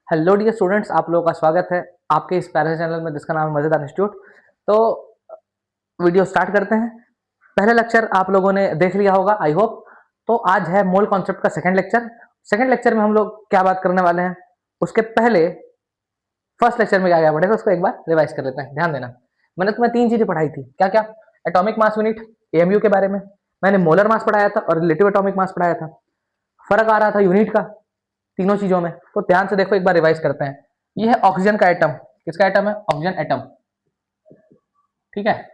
Hello dear students, आप लोगों का स्वागत है आपके इस प्यारे चैनल में जिसका नाम है मजेदार इंस्टीट्यूट। तो वीडियो स्टार्ट करते हैं। पहले लेक्चर आप लोगों ने देख लिया होगा आई होप। तो आज है मोल कॉन्सेप्ट का सेकंड लेक्चर। सेकंड लेक्चर में हम लोग क्या बात करने वाले हैं, उसके पहले फर्स्ट लेक्चर में क्या क्या पढ़े थे उसको एक बार रिवाइज कर लेते हैं। ध्यान देना, मैंने तुम्हें तीन चीजें पढ़ाई थी। क्या क्या? एटॉमिक मास यूनिट एएमयू के बारे में, मैंने मोलर मास पढ़ाया था और रिलेटिव एटॉमिक मास पढ़ाया था। फर्क आ रहा था यूनिट का तीनों चीजों में। तो ध्यान से देखो, एक बार रिवाइज करते हैं। ये है ऑक्सीजन का एटम। किसका एटम है? Oxygen atom. ठीक है।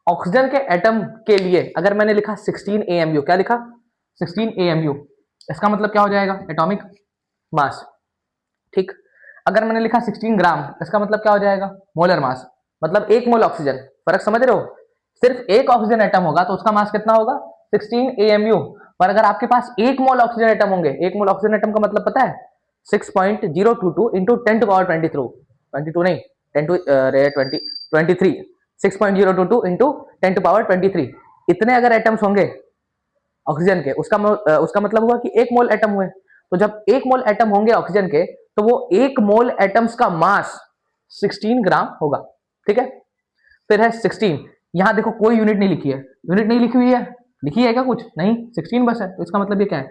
ऑक्सीजन के एटम के लिए अगर मैंने लिखा 16 एएमयू, क्या लिखा? 16 एएमयू, इसका मतलब क्या हो जाएगा? Atomic mass. ठीक। अगर मैंने लिखा 16 ग्राम, इसका मतलब क्या हो जाएगा? Molar mass. मतलब एक मोल ऑक्सीजन। फर्क समझ रहे हो? सिर्फ एक ऑक्सीजन एटम होगा तो उसका मास कितना होगा? 16 एएमयू। पर अगर आपके पास एक मोल ऑक्सीजन एटम होंगे, एक मोल ऑक्सीजन एटम का मतलब पता है? 6.022 इंटू 10 टू पावर 22, 22 नहीं, 10 टू 20 23, 6.022 इंटू 10 टू पावर 23। इतने अगर एटम्स होंगे ऑक्सीजन के, उसका मतलब हुआ कि एक मोल एटम हुए। तो जब एक मोल एटम होंगे ऑक्सीजन के, तो वो एक मोल एटम्स का मास 16 ग्राम होगा। ठीक है। फिर है 16। यहां देखो कोई यूनिट नहीं लिखी है। यूनिट नहीं लिखी हुई है। लिखी है क्या कुछ? नहीं, 16 बस है। तो इसका मतलब ये क्या है?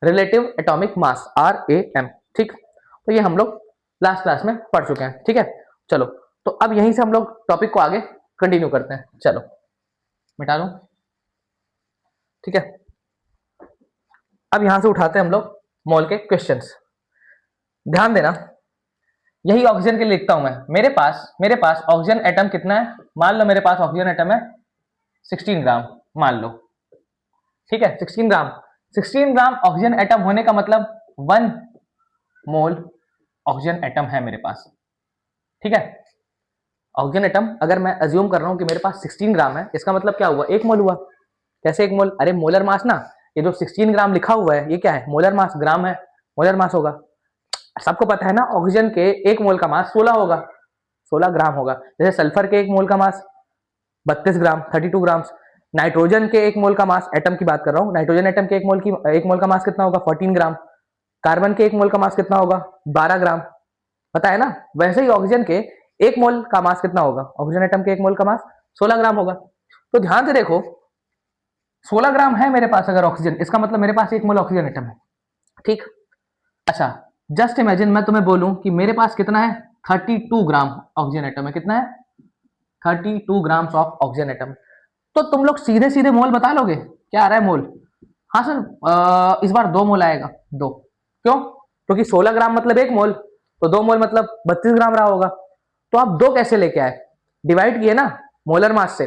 Relative atomic mass, RAM। ठीक। तो ये हम लोग लास्ट क्लास में पढ़ चुके हैं। ठीक है। चलो, तो अब यहीं से हम लोग टॉपिक को आगे कंटिन्यू करते हैं। चलो, मिटा दूं। ठीक है। अब यहां से उठाते हैं हम लोग मोल के क्वेश्चंस। ध्यान देना, यही ऑक्सीजन के लिए लिखता हूं मैं। मेरे पास ऑक्सीजन एटम कितना है? मान लो मेरे पास ऑक्सीजन एटम है 16 ग्राम, मान लो। ठीक है, 16 ग्राम। 16 ग्राम ऑक्सीजन एटम होने का मतलब 1 मोल ऑक्सीजन एटम है मेरे पास। ठीक है। ऑक्सीजन एटम अगर मैं अज्यूम कर रहा हूं कि मेरे पास 16 ग्राम है, इसका मतलब क्या हुआ? एक मोल हुआ। कैसे एक मोल? अरे मोलर मास ना, ये जो 16 ग्राम लिखा हुआ है ये क्या है? Molar mass. ग्राम है, मोलर मास होगा। सबको पता है ना, ऑक्सीजन के एक मोल का मास 16 होगा, 16 ग्राम होगा। जैसे सल्फर के एक मोल का मास 32 ग्राम, 32 ग्राम। नाइट्रोजन के एक मोल का मास, एटम की बात कर रहा हूँ, नाइट्रोजन एटम के एक मोल का मास कितना होगा? 14 ग्राम। कार्बन के एक मोल का मास कितना होगा? 12 ग्राम। पता है ना? वैसे ही ऑक्सीजन के एक मोल का मास कितना होगा? ऑक्सीजन एटम के एक मोल का मास 16 ग्राम होगा। तो ध्यान से देखो, 16 ग्राम है मेरे पास अगर ऑक्सीजन, इसका मतलब मेरे पास एक मोल ऑक्सीजन एटम है। ठीक। अच्छा, जस्ट इमेजिन मैं तुम्हें बोलूं कि मेरे पास कितना है? 32 ग्राम ऑक्सीजन एटम है। कितना है? 32 ग्राम ऑफ ऑक्सीजन एटम। तो तुम लोग सीधे सीधे मोल बता लोगे? क्या आ रहा है मोल? हाँ सर, इस बार 2 मोल आएगा। 2 क्यों? क्योंकि 16 ग्राम मतलब एक मोल, तो 2 मोल मतलब 32 ग्राम रहा होगा। तो आप 2 कैसे लेके आए? डिवाइड किए ना मोलर मास से।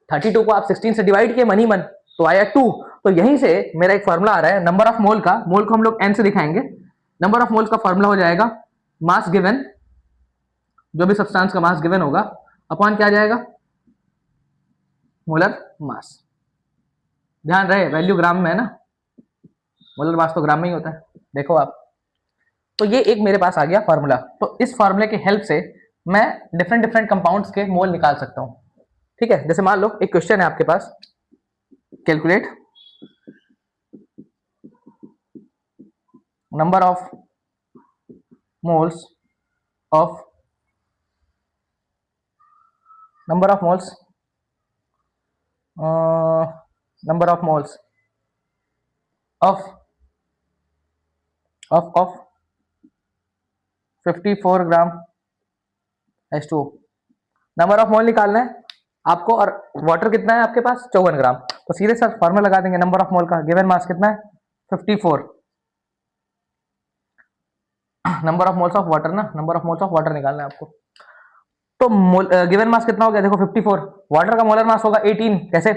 32 को आप 16 से डिवाइड किए मन ही मन, तो आया 2। तो यहीं से मेरा एक फॉर्मूला आ रहा है नंबर ऑफ मोल का। मोल को हम लोग एन से दिखाएंगे। नंबर ऑफ मोल का फॉर्मूला हो जाएगा मास गिवन, जो भी सब्सटेंस का मास गिवन होगा, अपॉन क्या आ जाएगा? Molar mass. ध्यान रहे वैल्यू ग्राम में है ना, मोलर मास तो ग्राम में ही होता है। देखो आप, तो ये एक मेरे पास आ गया फॉर्मूला। तो इस फॉर्मूले की हेल्प से मैं डिफरेंट डिफरेंट कंपाउंड्स के मोल निकाल सकता हूं। ठीक है। जैसे मान लो एक क्वेश्चन है आपके पास, calculate number of moles of number of moles number of moles of of 54 gram H2O। Number of mole निकालना है आपको, और वाटर कितना है आपके पास? 54 ग्राम। तो सीधे सर फॉर्मूला लगा देंगे नंबर ऑफ मोल का। गिवन मास कितना है? 54। Number of moles of water ना, number of moles of water निकालना है आपको। तो गिवन मास कितना हो गया? देखो 54। वाटर का मोलर मास होगा 18। कैसे?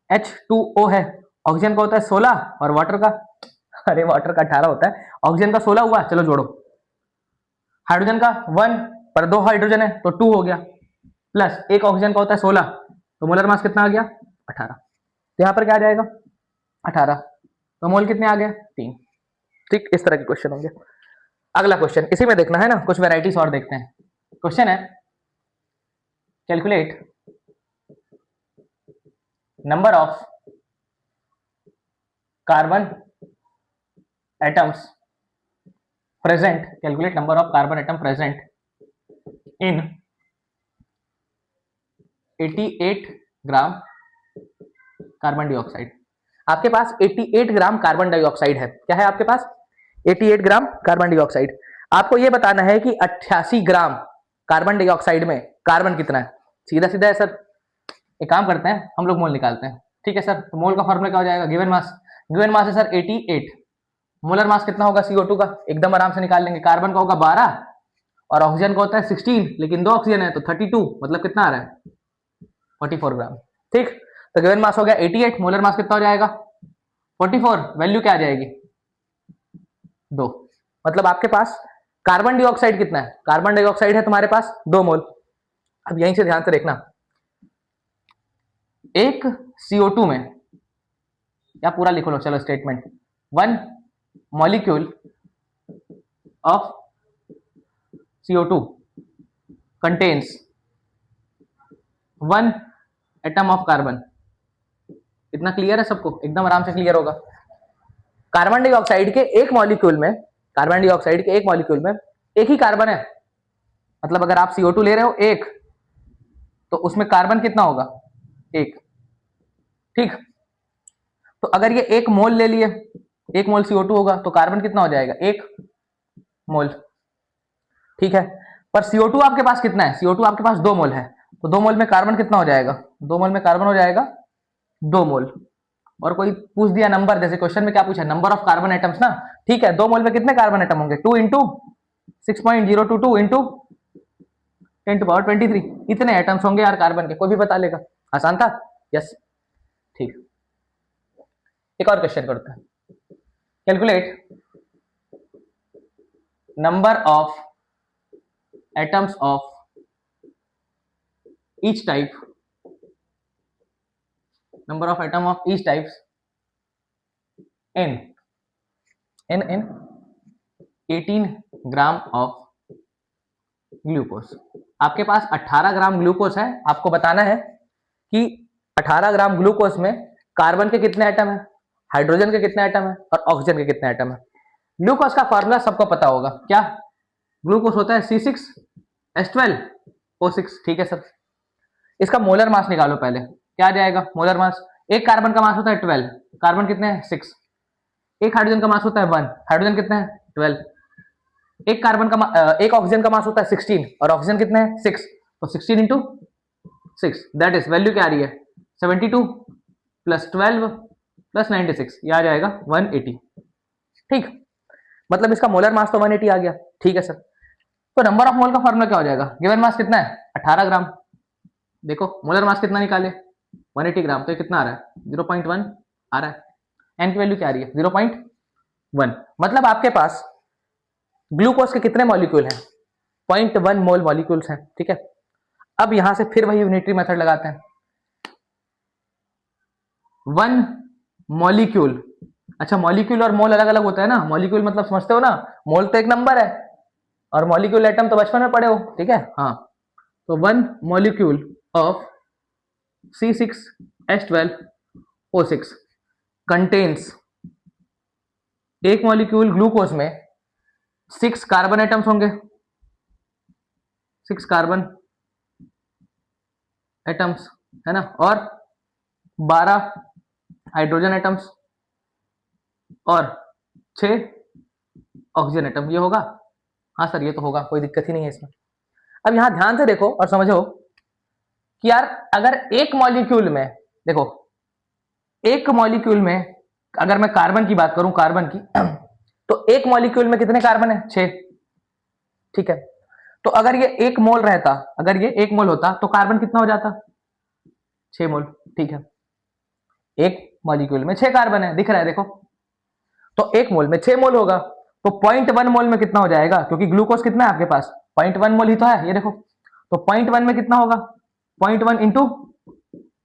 H2O है, ऑक्सीजन का होता है 16 और वाटर का अरे वाटर का 18 होता है, ऑक्सीजन का 16 हुआ। चलो जोड़ो। हाइड्रोजन का 1, पर 2 हाइड्रोजन है तो 2 हो गया, प्लस एक ऑक्सीजन का होता है 16, तो मोलर मास कितना आ गया? 18। तो यहाँ पर क्या आ जाएगा? 18। तो मोल कितने आ गए? 3। ठीक, इस तरह के क्वेश्चन होंगे। अगला क्वेश्चन इसी में देखना है ना, कुछ वेराइटीज और देखते हैं। क्वेश्चन है calculate number of carbon atoms present, calculate number of carbon atom present in 88 gram carbon dioxide. आपके पास 88 ग्राम कार्बन डाइऑक्साइड है। क्या है आपके पास? 88 ग्राम कार्बन डाइऑक्साइड। आपको यह बताना है कि 88 ग्राम कार्बन डाइऑक्साइड में कार्बन कितना है। सीधा सीधा है सर। एक काम करते हैं, हम लोग मोल निकालते हैं। ठीक है सर, तो मोल का फॉर्मूला क्या हो जाएगा? गिवन मास, गिवन मास है सर 88, मोलर मास कितना होगा CO2 का? एकदम आराम से निकाल लेंगे। कार्बन का होगा 12 और ऑक्सीजन का होता है 16, लेकिन 2 ऑक्सीजन है तो 32, मतलब कितना आ रहा है? 44 ग्राम। ठीक, तो गिवन मास हो गया 88, मोलर मास कितना हो जाएगा? 44, वैल्यू क्या आ जाएगी? 2। मतलब आपके पास कार्बन डाइऑक्साइड कितना है? कार्बन डाइऑक्साइड है तुम्हारे पास 2 मोल। अब यहीं से ध्यान से देखना, एक CO2 में, या पूरा लिख लो चलो statement, 1 molecule of CO2 contains 1 atom of carbon. इतना क्लियर है सबको? एकदम आराम से क्लियर होगा। कार्बन डाइऑक्साइड के एक मॉलिक्यूल में, कार्बन डाइऑक्साइड के एक मॉलिक्यूल में एक ही कार्बन है। मतलब अगर आप CO2 ले रहे हो एक, तो उसमें कार्बन कितना होगा? एक। ठीक, तो अगर ये 1 मोल ले लिए, 1 मोल CO2 होगा तो कार्बन कितना हो जाएगा? 1 मोल। ठीक है, पर CO2 आपके पास कितना है? CO2 आपके पास 2 मोल है, तो 2 मोल में कार्बन कितना हो जाएगा? 2 मोल में कार्बन हो जाएगा 2 मोल। और कोई पूछ दिया नंबर, जैसे क्वेश्चन में क्या पूछा? नंबर ऑफ कार्बन एटम्स ना। ठीक है, 2 मोल में कितने कार्बन एटम होंगे? 2 इंटू 6.022 इंटू 10⁻23, इतने एटम्स होंगे यार कार्बन के। कोई भी बता लेगा। आसान था? यस। ठीक, एक और क्वेश्चन करते हैं। Calculate number of atoms of each type, number of atom of each types in 18 gram of glucose. आपके पास 18 ग्राम ग्लूकोज है। आपको बताना है कि 18 ग्राम ग्लूकोज में कार्बन के कितने एटम है, हाइड्रोजन के कितने एटम है और ऑक्सीजन के कितने एटम है। ग्लूकोज का फॉर्मूला सबको पता होगा। क्या? ग्लूकोज होता है C6H12O6। ठीक है सर, इसका मोलर मास निकालो पहले। क्या आ जाएगा मोलर मास? एक कार्बन का मास होता है 12, कार्बन कितने हैं? 6। एक हाइड्रोजन का मास होता है 1, हाइड्रोजन कितने हैं? 12। एक कार्बन का एक ऑक्सीजन का मास होता है 16 और ऑक्सीजन कितने हैं? 6, तो 16 इंटू 6, दैट इज वैल्यू क्या आ रही है? 72 प्लस 12 प्लस 96, यह आ जाएगा 180। ठीक, मतलब इसका मोलर मास तो 180 आ गया। ठीक है सर, तो नंबर ऑफ मोल का फॉर्मूला क्या हो जाएगा? गिवन मास कितना है? 18 ग्राम। देखो मोलर मास कितना निकाले? 180 ग्राम, तो ये कितना आ रहा है? 0.1 आ रहा है। एन की वैल्यू क्या आ रही है? 0.1। मतलब आपके पास ग्लूकोज के कितने मॉलिक्यूल हैं? 0.1 मोल मॉलिक्यूल्स हैं। ठीक है, अब यहां से फिर वही यूनिटरी मेथड लगाते हैं। 1 मॉलिक्यूल, अच्छा मॉलिक्यूल और मोल अलग अलग होता है ना। मॉलिक्यूल मतलब समझते हो ना, मोल तो एक नंबर है और मॉलिक्यूल एटम तो बचपन में पढ़े हो। ठीक है, हाँ, तो 1 मॉलिक्यूल ऑफ C6H12O6 कंटेन्स, एक मॉलिक्यूल ग्लूकोज में 6 कार्बन एटम्स होंगे, 6 कार्बन एटम्स है ना, और 12 हाइड्रोजन एटम्स और 6 ऑक्सीजन एटम। ये होगा? हाँ सर ये तो होगा, कोई दिक्कत ही नहीं है इसमें। अब यहां ध्यान से देखो और समझो कि यार अगर एक मॉलिक्यूल में, देखो एक मॉलिक्यूल में अगर मैं कार्बन की बात करूं, कार्बन की, तो एक मॉलिक्यूल में कितने कार्बन है? 6। ठीक है, तो अगर ये 1 मोल रहता, अगर ये 1 मोल होता तो कार्बन कितना हो जाता? 6 मोल। ठीक है, एक मॉलिक्यूल में 6 कार्बन है, दिख रहा है देखो, तो 1 मोल में 6 मोल होगा, तो 0.1 मोल में कितना हो जाएगा? क्योंकि ग्लूकोज कितना है आपके पास? 0.1 मोल ही तो है, ये देखो, तो 0.1 में कितना होगा? 0.1 इंटू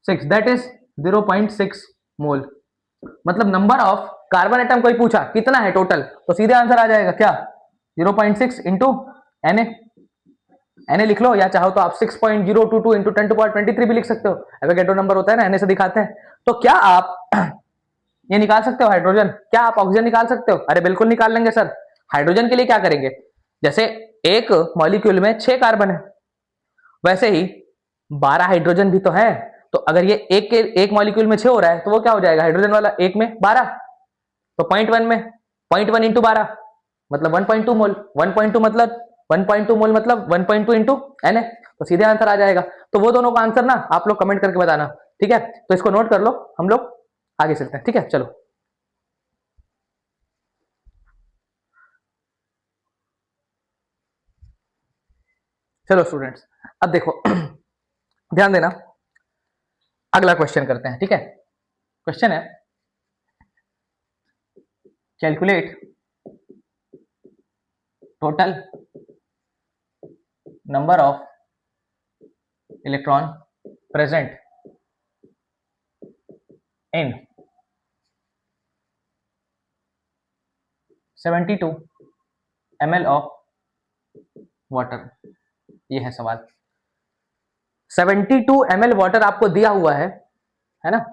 6, दैट इज 0.6 मोल। मतलब नंबर ऑफ कार्बन एटम कोई पूछा कितना है टोटल, तो सीधे आंसर आ जाएगा क्या? 0.6 इंटू Na। Na लिख लो, या चाहो तो आप 6.022 इंटू 10⁻23 भी लिख सकते हो। एवोगैड्रो नंबर होता है ना, Na से दिखाते हैं। तो क्या आप ये निकाल सकते हो हाइड्रोजन? क्या आप ऑक्सीजन निकाल सकते हो? अरे बिल्कुल निकाल लेंगे सर। हाइड्रोजन के लिए क्या करेंगे, जैसे एक मॉलिक्यूल में 6 कार्बन है, वैसे ही 12 हाइड्रोजन भी तो है, तो अगर ये एक मॉलिक्यूल में 6 हो रहा है तो वो क्या हो जाएगा, हाइड्रोजन वाला एक में 12, तो 0.1 में 0.1 इंटू 12 मतलब 1.2 मोल, 1.2 मतलब 1.2 मोल मतलब 1.2 इंटू Na, तो सीधे आंसर आ जाएगा। तो वो दोनों का आंसर ना आप लोग कमेंट करके बताना, ठीक है। तो इसको नोट कर लो, हम लोग आगे चलते हैं, ठीक है। चलो चलो स्टूडेंट्स, अब देखो ध्यान देना, अगला क्वेश्चन करते हैं, ठीक है। क्वेश्चन है, calculate total number of electron present in 72 ml of water. ये है सवाल। 72 ml वाटर आपको दिया हुआ है ना,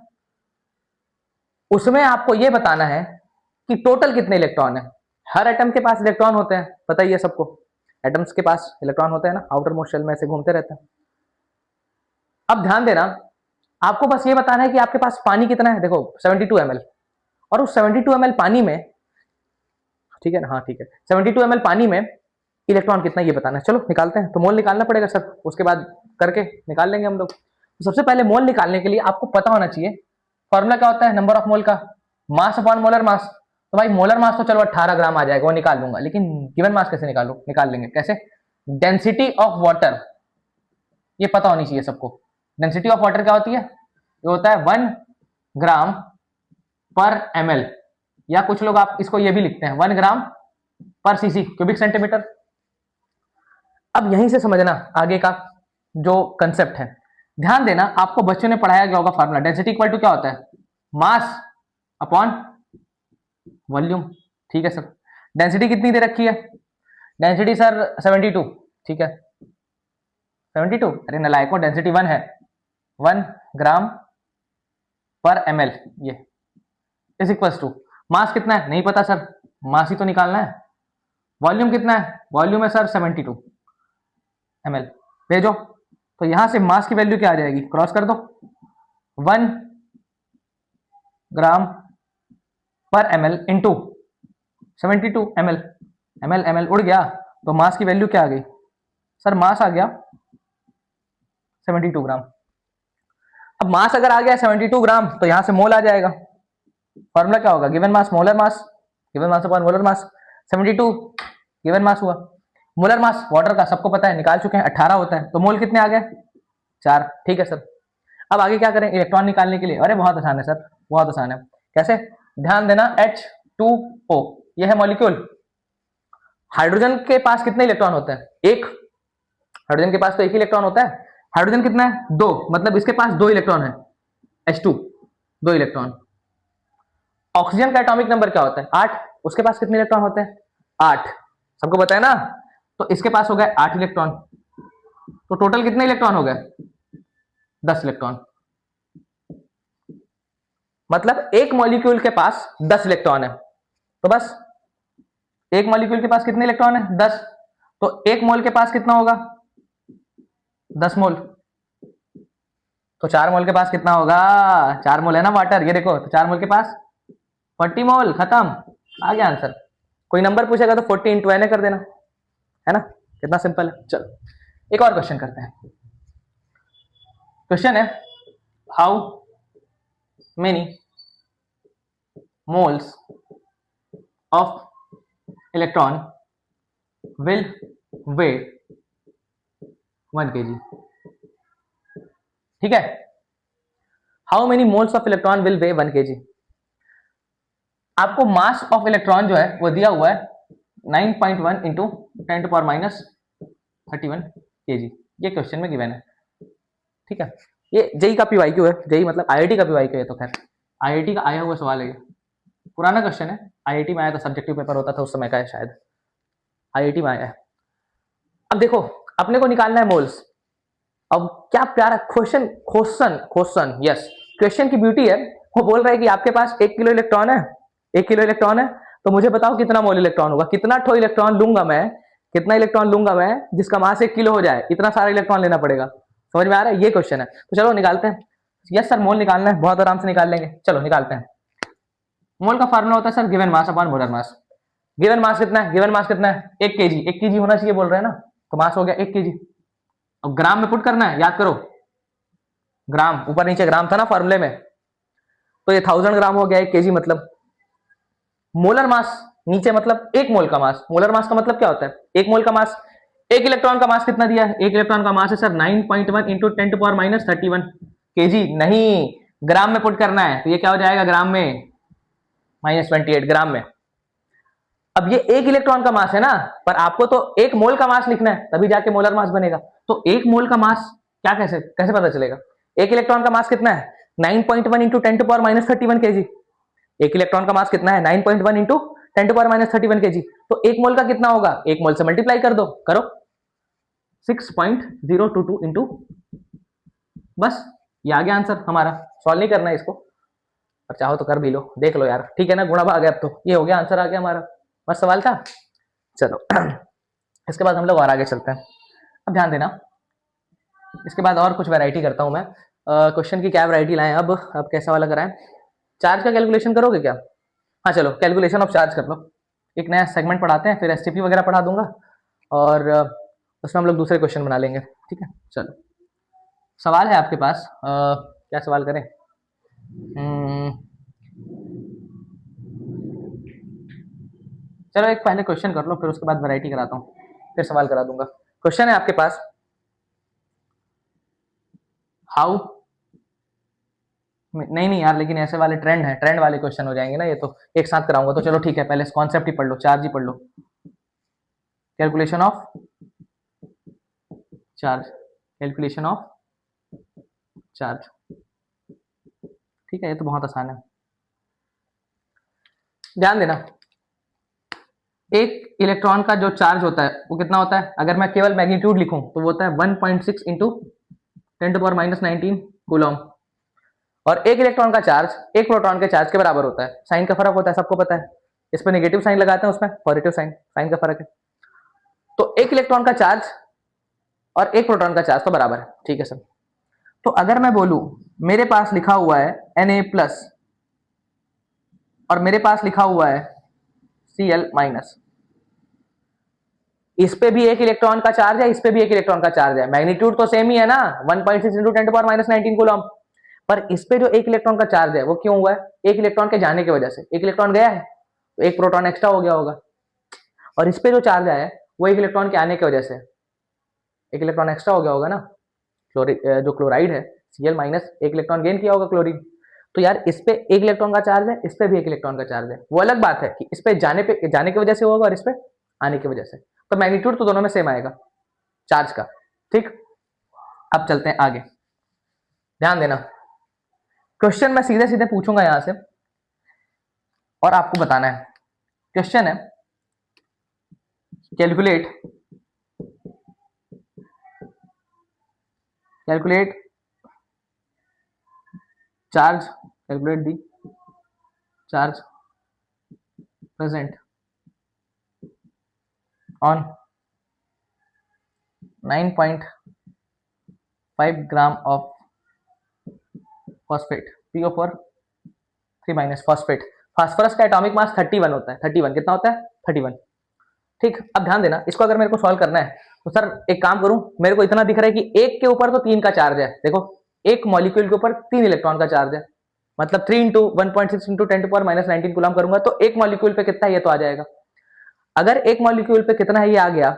उसमें आपको यह बताना है कि टोटल कितने इलेक्ट्रॉन है। हर एटम के पास इलेक्ट्रॉन होते हैं, पता ही है सबको, एटम्स के पास इलेक्ट्रॉन होते हैं ना, आउटर मोस्ट शेल में से घूमते रहते हैं। अब ध्यान देना, आपको बस ये बताना है कि आपके पास पानी कितना है, देखो 72 ml, और उस 72 ml पानी में, ठीक है ना, हाँ ठीक है, 72 ml पानी में इलेक्ट्रॉन कितना ये बताना है। चलो निकालते हैं, तो मोल निकालना पड़ेगा सर, उसके बाद करके निकाल लेंगे हम लोग। तो सबसे पहले मोल निकालने के लिए आपको पता होना चाहिए फॉर्मूला क्या होता है नंबर ऑफ मोल का, मास अपॉन मोलर मास। तो भाई मोलर मास तो चलो 18 ग्राम आ जाएगा, वो निकाल लूंगा, लेकिन गिवन मास कैसे निकाल लेंगे कैसे, डेंसिटी ऑफ वाटर, ये पता होनी चाहिए सबको। डेंसिटी ऑफ वाटर क्या होती है, ये होता है 1 ग्राम पर ml, या कुछ लोग आप इसको ये भी लिखते हैं 1 ग्राम पर सीसी क्यूबिक सेंटीमीटर। अब यहीं से समझना आगे का जो कंसेप्ट है, ध्यान देना, आपको बच्चों ने पढ़ाया गया होगा फार्मूला, डेंसिटी इक्वल टू क्या होता है, मास अपॉन वॉल्यूम, ठीक है सर। डेंसिटी कितनी दे रखी है, डेंसिटी सर 72, ठीक है 72, अरे नलायकों डेंसिटी 1 है, 1 ग्राम पर ml, ये इज इक्वल्स टू मास कितना है नहीं पता सर, मास ही तो निकालना है। वॉल्यूम कितना है, वॉल्यूम है सर 72 ml, भेजो। तो यहां से मास की वैल्यू क्या आ जाएगी, क्रॉस कर दो, 1 ग्राम पर ml इंटू 72 ml, ml उड़ गया, तो मास की वैल्यू क्या आ गई सर, मास आ गया 72 ग्राम। अब मास अगर आ गया 72 ग्राम, तो यहां से मोल आ जाएगा, फॉर्मूला क्या होगा, given mass molar mass, given mass upon molar mass, 72 given mass हुआ, मोलर मास वाटर का सबको पता है, निकाल चुके हैं 18 होता है, तो मोल कितने आ गए 4, ठीक है सर। अब आगे क्या करें इलेक्ट्रॉन निकालने के लिए, अरे बहुत आसान है सर, बहुत आसान है, कैसे, ध्यान देना, H2O ये है मॉलिक्यूल, हाइड्रोजन के पास कितने इलेक्ट्रॉन होते हैं, एक, हाइड्रोजन के पास तो एक ही इलेक्ट्रॉन होता है, हाइड्रोजन कितना है 2, मतलब इसके पास 2 इलेक्ट्रॉन है, H2 2 इलेक्ट्रॉन। ऑक्सीजन का एटॉमिक नंबर क्या होता है 8, उसके पास कितने इलेक्ट्रॉन होते हैं 8, सबको पता है ना, तो इसके पास हो गए 8 इलेक्ट्रॉन, तो टोटल कितने इलेक्ट्रॉन हो गए 10 इलेक्ट्रॉन, मतलब एक मॉलिक्यूल के पास 10 इलेक्ट्रॉन है, तो बस एक मॉलिक्यूल के पास कितने इलेक्ट्रॉन है 10, तो एक मोल के पास कितना होगा 10 मोल, तो 4 मोल के पास कितना होगा, 4 मोल है ना वाटर, ये देखो, तो 4 मोल के पास 40 मोल, खत्म, आ गया आंसर। कोई नंबर पूछेगा तो 40 इंटू एन कर देना, है ना, कितना सिंपल है। चलो एक और क्वेश्चन करते हैं। क्वेश्चन है, how many moles of electron will way 1 kg, ठीक है, how many moles of electron will way 1 kg। आपको मास ऑफ इलेक्ट्रॉन जो है वो दिया हुआ है 9.1 इंटू 10⁻31 kg, ये क्वेश्चन में गिवन है, ठीक है। ये जेई का पीवाईक्यू है, जेई मतलब आईआईटी का पीवाईक्यू है, तो खैर आईआईटी का आया हुआ सवाल है, पुराना क्वेश्चन है, आईआईटी में आया था, सब्जेक्टिव पेपर होता था उस समय का है शायद, आईआईटी में आया है। अब देखो अपने को निकालना है मोल्स, अब क्या प्यारा क्वेश्चन, क्वेश्चन यस, क्वेश्चन की ब्यूटी है, वो बोल रहा है कि आपके पास 1 किलो इलेक्ट्रॉन है, 1 किलो इलेक्ट्रॉन है, तो मुझे बताओ कितना मोल इलेक्ट्रॉन होगा, कितना ठो इलेक्ट्रॉन लूंगा मैं, कितना इलेक्ट्रॉन लूंगा मैं जिसका मास 1 किलो हो जाए, इतना सारा इलेक्ट्रॉन लेना पड़ेगा। समझ में आ रहा है, ये क्वेश्चन है। तो चलो निकालते हैं। यस सर, मोल निकालना है, बहुत आराम से निकाल लेंगे, चलो निकालते हैं। मोल का फार्मूला होता है sir given mass upon molar mass. Given mass कितना है, गिवन मास कितना है, 1 केजी, 1 केजी होना चाहिए बोल रहे हैं ना, तो मास हो गया 1 केजी। अब ग्राम में पुट करना है, याद करो ग्राम, ऊपर नीचे ग्राम था ना फॉर्मूले में, तो ये 1000 ग्राम हो गया 1 केजी। मतलब मोलर मास नीचे मतलब 1 मोल का मास। मोलर मास का मतलब क्या होता है, 1 मोल का मास। 1 इलेक्ट्रॉन का मास कितना दिया है, 1 इलेक्ट्रॉन का मास है सर 9.1 इंटू 10⁻31 केजी। नहीं, ग्राम में पुट करना है, तो ये क्या हो जाएगा ग्राम में, -28 ग्राम में। अब ये 1 इलेक्ट्रॉन का मास है ना, पर आपको तो 1 मोल का मास लिखना है, तभी जाके मोलर मास बनेगा। तो 1 मोल का मास क्या, कैसे कैसे पता चलेगा, 1 इलेक्ट्रॉन का मास कितना है, 9.1 इंटू 10⁻31 केजी। 1 इलेक्ट्रॉन का मास कितना है, 9.1 इंटू 10⁻31 केजी। तो 1 मोल का कितना होगा, 1 मोल से मल्टीप्लाई कर दो, करो 6.022 इंटू, बस ये आ गया आंसर हमारा। सॉल्व नहीं करना है इसको, और चाहो तो कर भी लो, देख लो यार, ठीक है ना, गुणा भाग है, अब तो ये हो गया, आंसर आ गया हमारा। बस सवाल था। चलो इसके बाद हम लोग और आगे चलते हैं। अब ध्यान देना, इसके बाद और कुछ वैरायटी करता हूं मैं। क्वेश्चन की क्या वैरायटी लाएं, अब कैसा वाला कराएं। चार्ज का कैलकुलेशन करोगे क्या, हाँ चलो कैलकुलेशन ऑफ चार्ज कर लो। एक नया सेगमेंट पढ़ाते हैं, फिर एसटीपी वगैरह पढ़ा दूंगा, और उसमें हम लोग दूसरे क्वेश्चन बना लेंगे, ठीक है। चलो सवाल है आपके पास, क्या सवाल करें। चलो एक पहले क्वेश्चन कर लो, फिर उसके बाद वैरायटी कराता हूँ, फिर सवाल करा दूंगा। क्वेश्चन है आपके पास, हाउ, नहीं नहीं यार, लेकिन ऐसे वाले ट्रेंड है, ट्रेंड वाले क्वेश्चन हो जाएंगे ना ये, तो एक साथ कराऊंगा। तो चलो ठीक है, पहले कॉन्सेप्ट ही पढ़ लो, चार्ज ही पढ़ लो। Calculation of charge, calculation of charge, ठीक है, ये तो बहुत आसान है। ध्यान देना, एक इलेक्ट्रॉन का जो चार्ज होता है वो कितना होता है, अगर मैं केवल मैग्नीट्यूड लिखूं तो वो होता है 1.6 इंटू 10⁻⁻19 कूलम। और एक इलेक्ट्रॉन का चार्ज एक प्रोटॉन के चार्ज के बराबर होता है। साइन का फर्क होता है, सबको पता है। इस पर नेगेटिव साइन लगाते हैं, उसमें पॉजिटिव साइन, साइन का फर्क है। तो एक इलेक्ट्रॉन का चार्ज और एक प्रोटॉन का चार्ज तो बराबर है, ठीक है सर। तो अगर मैं बोलूं मेरे पास लिखा हुआ है Na+ और मेरे पास लिखा हुआ है Cl-, इस पे भी एक इलेक्ट्रॉन का चार्ज है, इस पे भी एक इलेक्ट्रॉन का चार्ज है, मैग्नीट्यूड तो सेम ही है ना, 1.6 इंटू 10⁻⁻19 कूलम। पर इस पे जो एक इलेक्ट्रॉन का चार्ज है वो क्यों हुआ है, एक इलेक्ट्रॉन के जाने की वजह से। एक इलेक्ट्रॉन गया है तो एक प्रोटॉन एक्स्ट्रा हो गया होगा, और इस पे जो चार्ज है वो एक इलेक्ट्रॉन के आने की वजह से एक इलेक्ट्रॉन एक्स्ट्रा हो गया होगा ना। जो क्लोराइड है Cl- एक इलेक्ट्रॉन गेन किया होगा क्लोरीन। तो यार इस पे एक इलेक्ट्रॉन का चार्ज है, इस पे भी एक इलेक्ट्रॉन का चार्ज है। वो अलग बात है कि इस पे जाने की वजह से होगा और इस पे आने की वजह से, तो मैग्नीट्यूड तो दोनों में सेम आएगा चार्ज का, ठीक। अब चलते हैं आगे, ध्यान देना, क्वेश्चन मैं सीधे सीधे पूछूंगा यहां से और आपको बताना है। क्वेश्चन है, calculate calculate charge, calculate the charge present on 9.5 gram of phosphate PO4 3- phosphate. Phosphorus का एटॉमिक मास 31 होता है, 31 कितना होता है, 31, ठीक। अब ध्यान देना, इसको अगर मेरे को सॉल्व करना है तो सर एक काम करूं, मेरे को इतना दिख रहा है कि एक के ऊपर तो 3 का चार्ज है। देखो एक मॉलिक्यूल के ऊपर 3 इलेक्ट्रॉन का चार्ज है, मतलब 3 इंटू 1.6 इंटू 10⁻⁻19 कूलम करूंगा तो एक मॉलिक्यूल पे कितना है ये तो आ जाएगा। अगर एक मॉलिक्यूल पे कितना है ये आ गया,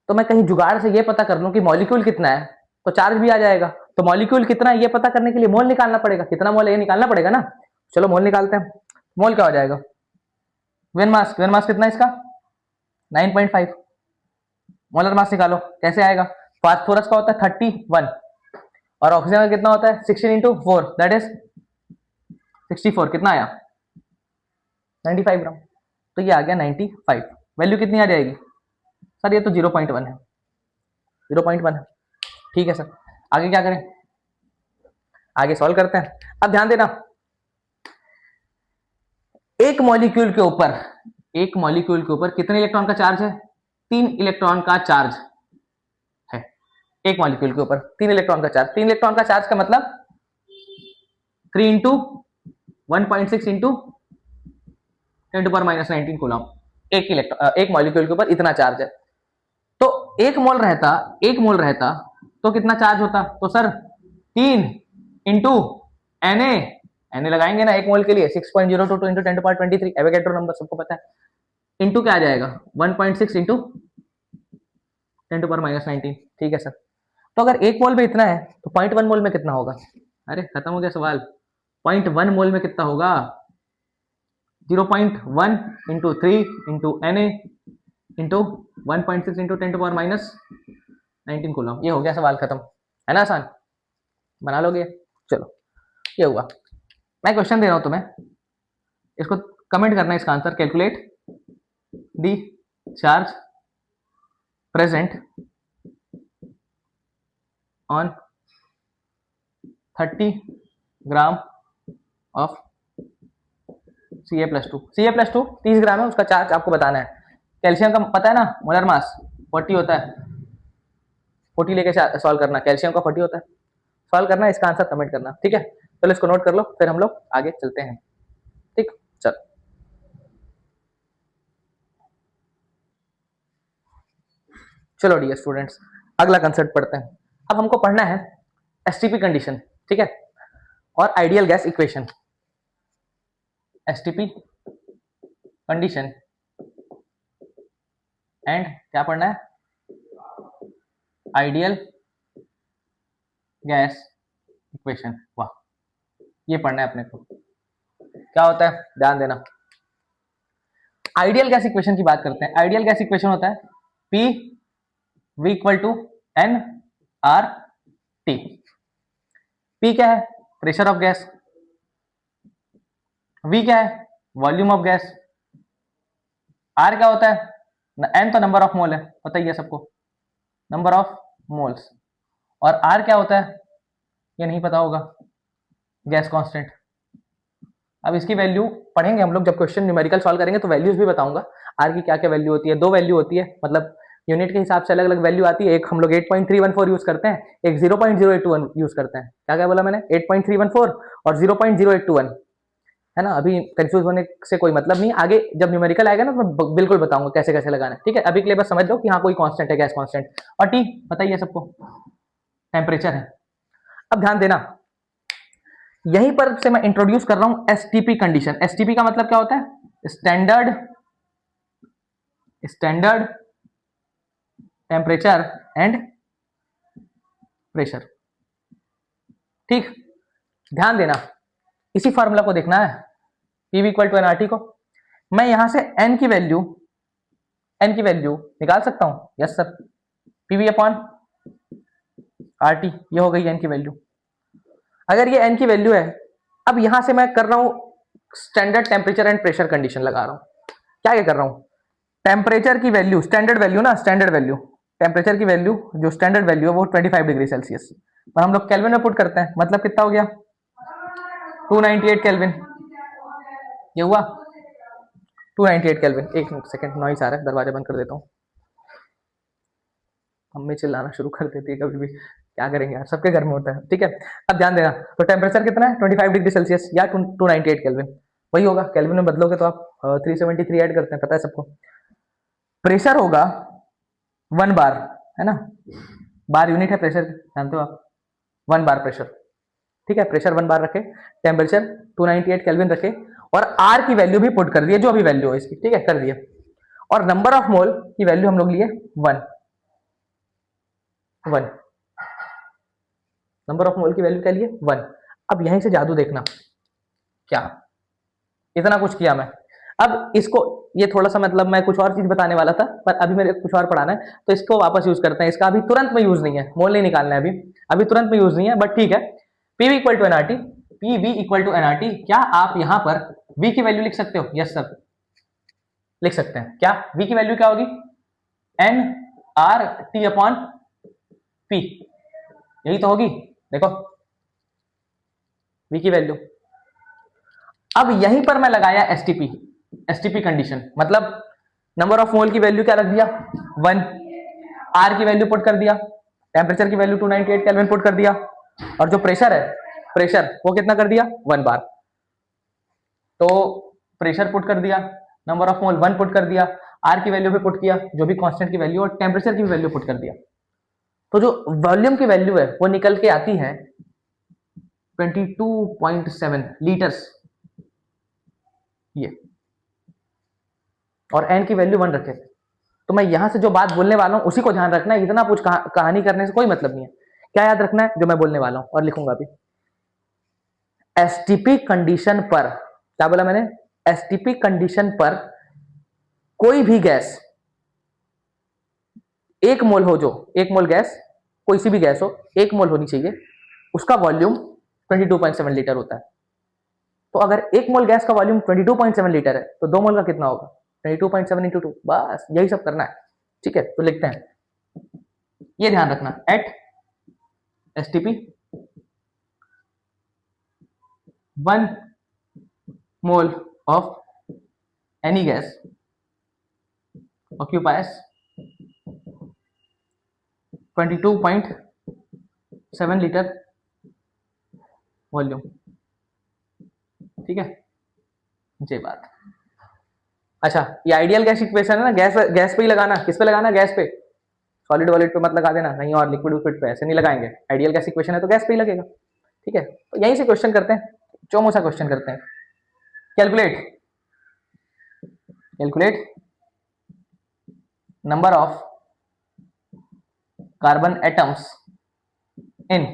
तो मैं कहीं जुगाड़ से ये पता कर लूं कि मॉलिक्यूल कितना है तो चार्ज भी आ जाएगा। तो मॉलिक्यूल कितना है ये पता करने के लिए मोल निकालना पड़ेगा, कितना मोल है ये निकालना पड़ेगा ना। चलो मोल निकालते हैं। मोल क्या हो जाएगा, गिवन मास कितना है इसका 9.5। मोलर मास निकालो, कैसे आएगा, फास्फोरस का होता है 31 और ऑक्सीजन का कितना होता है 16 इंटू 4 दैट इज 64, कितना आया 95 ग्राम। तो ये आ गया 95। वैल्यू कितनी आ जाएगी सर, ये तो 0.1 है, 0.1 है, ठीक है सर। आगे क्या करें, आगे सॉल्व करते हैं। अब ध्यान देना, एक मॉलिक्यूल के ऊपर, एक मॉलिक्यूल के ऊपर कितने इलेक्ट्रॉन का चार्ज है? 3 इलेक्ट्रॉन का चार्ज है। एक मॉलिक्यूल के ऊपर 3 इलेक्ट्रॉन का चार्ज। 3 इलेक्ट्रॉन का चार्ज का मतलब 3 इंटू 1.6 इंटू 10⁻⁻19 कूलम। एक मॉलिक्यूल के ऊपर इतना चार्ज है। तो एक मोल रहता तो कितना चार्ज होता? तो सर 3 इंटू Na, Na लगाएंगे ना एक मोल के लिए 6.022 इंटू 10⁻23 एवोगैड्रो नंबर सबको पता है। इंटू क्या आ जाएगा? 1.6 इंटू 10⁻⁻19। ठीक है सर। तो अगर एक मोल में इतना है तो 0.1 मोल में कितना होगा? अरे खत्म हो गया सवाल। 0.1 मोल में कितना होगा? 0.1 into 3 into Na into 1.6 into 10⁻⁻19 coulomb. ये हो गया सवाल खत्म। है ना आसान? बना लोगे? चलो ये हुआ। मैं क्वेश्चन दे रहा हूं तुम्हें, इसको कमेंट करना है इसका answer. Calculate the charge present on 30 gram of Ca+2। Ca+2 30 ग्राम है, उसका चार्ज आपको बताना है। कैल्शियम का पता है ना, मोलर मास 40 होता है। 40 लेके सॉल्व करना। कैल्शियम का 40 होता है। सॉल्व करना, इसका आंसर कमेंट करना। ठीक है, चलो इसको नोट कर लो, फिर हम लोग आगे चलते हैं। ठीक, चलो चलो डियर स्टूडेंट्स, अगला कंसेप्ट पढ़ते हैं। अब हमको पढ़ना है एसटीपी कंडीशन। ठीक है, और ideal gas equation. STP condition and क्या पढ़ना है? Ideal gas equation. वाह, ये पढ़ना है अपने को। क्या होता है ध्यान देना। आइडियल गैस इक्वेशन की बात करते हैं। आइडियल गैस इक्वेशन होता है P V equal to N R T. P क्या है? Pressure of gas. V क्या है? Volume of gas. R क्या होता है? N तो नंबर ऑफ मोल है, पता ही है सबको, नंबर ऑफ मोल्स। और R क्या होता है? ये नहीं पता होगा, गैस कांस्टेंट। अब इसकी वैल्यू पढ़ेंगे हम लोग जब क्वेश्चन न्यूमेरिकल सॉल्व करेंगे, तो वैल्यूज भी बताऊंगा। आर की क्या क्या वैल्यू होती है। 2 वैल्यू होती है, मतलब यूनिट के हिसाब से अलग अलग वैल्यू आती है। एक हम लोग 8.314 यूज करते हैं, एक 0.0821 यूज करते हैं। क्या क्या बोला मैंने? 8.314 और 0.0821। है ना? अभी कंफ्यूज होने से कोई मतलब नहीं, आगे जब न्यूमेरिकल आएगा ना तो मैं बिल्कुल बताऊंगा कैसे कैसे लगाना है। ठीक है, अभी के लिए बस समझ लो कि हाँ कोई कांस्टेंट है, गैस कांस्टेंट। और टी बताइए सबको, टेम्परेचर है। अब ध्यान देना, यहीं पर से मैं इंट्रोड्यूस कर रहा हूं एसटीपी कंडीशन। एसटीपी का मतलब क्या होता है? Standard temperature and pressure. ठीक, ध्यान देना, इसी फॉर्मूला को देखना है, पीवी इक्वल टू एनआरटी को। मैं यहां से एन की वैल्यू निकाल सकता हूं। Yes sir, PV upon RT, ये हो गई एन की वैल्यू। अगर ये एन की वैल्यू है, अब यहां से मैं कर रहा हूं standard temperature and pressure condition लगा रहा हूं। क्या कर रहा हूं? टेम्परेचर की वैल्यू, स्टैंडर्ड वैल्यू ना, स्टैंडर्ड वैल्यू, टेम्परेचर की वैल्यू जो स्टैंडर्ड वैल्यू है वो 25 डिग्री सेल्सियस, और हम लोग केल्विन में पुट करते हैं। मतलब कितना हो गया? 298 केल्विन। ये हुआ 298 केल्विन। एक सेकंड, नॉइस आ रहा है, दरवाजा बंद कर देता हूँ। मम्मी चिल्लाना शुरू कर देती है कभी भी, क्या करेंगे यार, सबके घर में होता है। ठीक है, अब ध्यान देना, तो टेम्परेचर कितना है? 25 डिग्री सेल्सियस या 298 केल्विन, वही होगा। केल्विन में बदलोगे तो आप 373 ऐड करते हैं, पता है सबको। प्रेशर होगा 1 बार, है ना? बार यूनिट है प्रेशर, जानते हो आप, 1 बार प्रेशर। ठीक है, प्रेशर 1 बार रखे, टेम्परेचर 298 केल्विन रखे, और आर की वैल्यू भी पुट कर दिए, जो भी वैल्यू हो इसकी। ठीक है, कर दिए। और नंबर ऑफ मोल की वैल्यू हम लोग लिए 1। नंबर ऑफ मोल की वैल्यू क्या लिए? 1। अब यहीं से जादू देखना, क्या इतना कुछ किया मैं। अब इसको, ये थोड़ा सा मतलब मैं कुछ और चीज बताने वाला था, पर अभी मेरे कुछ और पढ़ाना है, तो इसको वापस यूज करते हैं। इसका अभी तुरंत में यूज नहीं है, मोल नहीं निकालना है अभी, अभी तुरंत में यूज नहीं है, बट ठीक है। PV equal to NRT, PV equal to NRT. क्या आप यहां पर वी की वैल्यू लिख सकते हो? यस सर, लिख सकते हैं। क्या वी की वैल्यू क्या होगी? N R T upon P, यही तो होगी। देखो वी की वैल्यू, अब यहीं पर मैं लगाया एसटीपी, एसटीपी कंडीशन, मतलब नंबर ऑफ मोल की वैल्यू क्या रख दिया 1, आर की वैल्यू पुट कर दिया, टेम्परेचर की वैल्यू 298 केल्विन पुट कर दिया, और जो प्रेशर है, प्रेशर वो कितना कर दिया 1 बार। तो प्रेशर पुट कर दिया, नंबर ऑफ मोल 1 पुट कर दिया, आर की वैल्यू पे पुट किया जो भी कांस्टेंट की वैल्यू, और टेम्परेचर की वैल्यू पुट कर दिया। तो जो वॉल्यूम की वैल्यू है वो निकल के आती है 22.7 लीटर्स, ये, और एन की वैल्यू 1 रखे थे। तो मैं यहां से जो बात बोलने वाला हूं उसी को ध्यान रखना है, इतना कुछ कहानी करने से कोई मतलब नहीं है। क्या याद रखना है जो मैं बोलने वाला हूं, और लिखूंगा अभी। एसटीपी कंडीशन पर, क्या बोला मैंने, एसटीपी कंडीशन पर कोई भी गैस, एक मोल हो, जो एक मोल गैस, कोई सी भी गैस हो, एक मोल होनी चाहिए, उसका वॉल्यूम 22.7 लीटर होता है। तो अगर एक मोल गैस का वॉल्यूम 22.7 लीटर है तो 2 मोल का कितना होगा 22.7 इंटू 2, बस यही सब करना है। ठीक है, तो लिखते हैं, ये ध्यान रखना, at STP 1 mole of any gas occupies 22.7 litre volume. ठीक है, ये बात। अच्छा, ये आइडियल गैस इक्वेशन है ना, गैस गैस पे ही लगाना, किस पे लगाना, गैस पे, सॉलिड वॉलिड पे मत लगा देना कहीं और, लिक्विड विक्विड पे ऐसे नहीं लगाएंगे। आइडियल गैस इक्वेशन है तो गैस पे ही लगेगा। ठीक है, तो यहीं से क्वेश्चन करते हैं, चौमो सा क्वेश्चन करते हैं। Calculate, calculate number of carbon atoms in